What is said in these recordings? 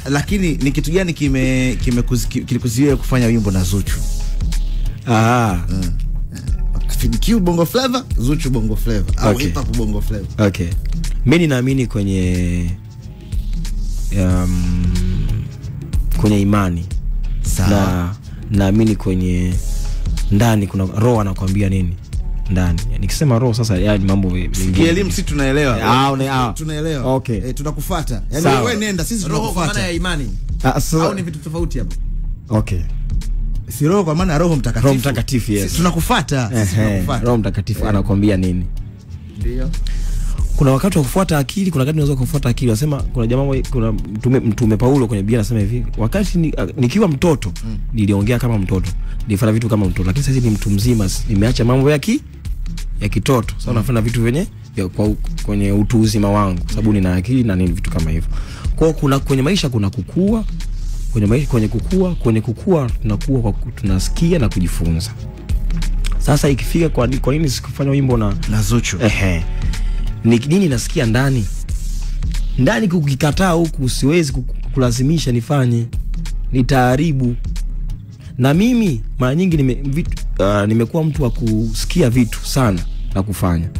Lakini ni kitu gani kilikuzuia kufanya wimbo na Zuchu? FeedQ Bongo Flava, Zuchu Bongo Flava, au hip hop Bongo Flava. Okay. Mimi naamini kwenye imani. Sawa. Naamini kwenye ndani kuna roho anakuambia nini ndani. Nikisema roho sasa yani mambo mengine. Elimu si tunaelewa. Tunaelewa. Okay. Tunakufuata. Yani wewe nenda, sisi tunakufuata. Roho maana ya imani. Au ni vitu tofauti hapo? Okay. Si roho kwa maana Roho Mtakatifu. Roho Mtakatifu, yes. Sisi tunakufuata. Roho Mtakatifu anakuambia nini? Ndio. Kuna wakati wa kufuata akili, kuna wakati unaweza kufuata akili. Nasema kuna jamaa, kuna mtume Paulo kwenye Biblia anasema hivi, wakati nikiwa mtoto niliongea kama mtoto, nilifanya vitu kama mtoto, lakini sasa ni mtu mzima, nimeacha mambo ya kitoto. Sasa nafanya vitu kwenye utu uzima wangu, sababu nina akili na nini vitu kama hivyo. Kwa kuna kwenye maisha kuna kukua, kwenye kukua tunakuwa kwa tunasikia na kujifunza. Sasa ikifika kwa nini sikufanya wimbo na Zuchu? Ni nini nasikia ndani kukikataa huku siwezi kulazimisha nifanye, nitaharibu. Na mimi mara nyingi nimekuwa mtu wa kusikia vitu sana na kufanya.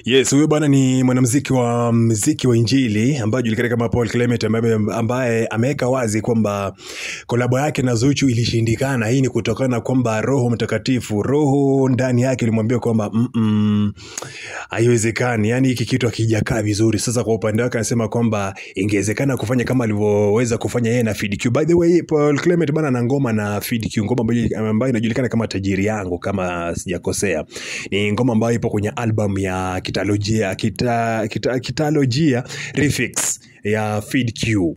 Yes, huyo bwana ni mwanamuziki wa muziki wa Injili ambaye julikana kama Paul Clement, ambaye ameweka wazi kwamba kolabo yake na Zuchu ilishindikana. Hii ni kutokana kwamba Roho Mtakatifu, roho ndani yake ilimwambia kwamba haiwezekani, yani hiki kitu hakijakaa vizuri. Sasa kwa upande wake anasema kwamba ingewezekana kufanya kama alivyoweza kufanya yeye na FeedQ. By the way, Paul Clement bwana ana ngoma na FeedQ, ngoma ambayo inajulikana kama Tajiri Yangu kama sijakosea. Ni ngoma ambayo ipo kwenye album ya Kitalojia Refix ya FeedQ.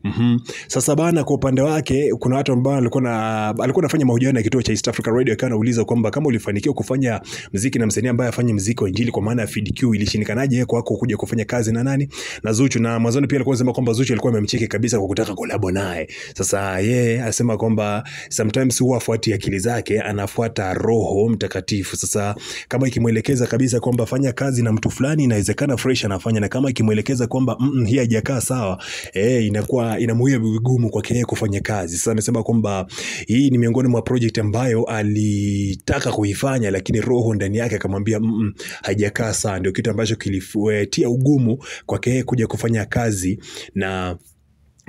Sasa bana, kwa upande wake kuna watu ambao alikuwa anafanya mahojiano na kituo cha East Africa Radio, akawa anauliza kwamba kama ulifanikiwa kufanya muziki na msanii ambaye afanye muziki wa Injili kwa maana ya FeedQ, ilishindikanaje yeye kwako kuja kufanya kazi na nani na Zuchu? Na mwanzoni pia alikuwa anasema kwamba Zuchu alikuwa amemcheki kabisa kwa kutaka collab naye. Sasa yeye anasema kwamba sometimes huwa afuati akili zake, anafuata Roho Mtakatifu. Sasa kama ikimuelekeza kabisa kwamba fanya kazi na mtu fulani, inawezekana fresh anafanya, na kama ikimuelekeza kwamba hii haijakaa sawa, inakuwa inamuia vigumu kwa yeye kufanya kazi. Sasa anasema kwamba hii ni miongoni mwa project ambayo alitaka kuifanya, lakini roho ndani yake akamwambia haijakaa sawa. Ndio kitu ambacho kilifuatia ugumu kwa yeye kuja kufanya kazi na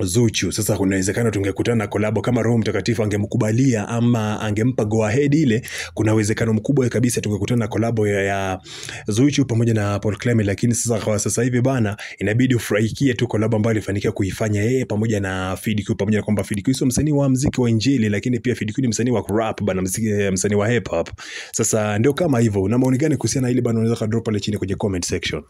Zuchu. Sasa kunawezekana tungekutana na collab kama Roho Mtakatifu angemkubalia ama angempa go ahead ile, kuna uwezekano mkubwa kabisa tungekutana na collab ya Zuchu pamoja na Paul Clement. Lakini sasa kwa sasa hivi bana, inabidi ufurahikie tu collab ambayo alifanikiwa kuifanya yeye pamoja na FeedQ, pamoja na kwamba FeedQ sio msanii wa muziki wa Injili, lakini pia FeedQ ni msanii wa rap bana, msanii wa hip hop. Sasa ndio kama hivyo. Na maoni gani kuhusiana na hili bana, unaweza ka drop pale chini kwenye comment section.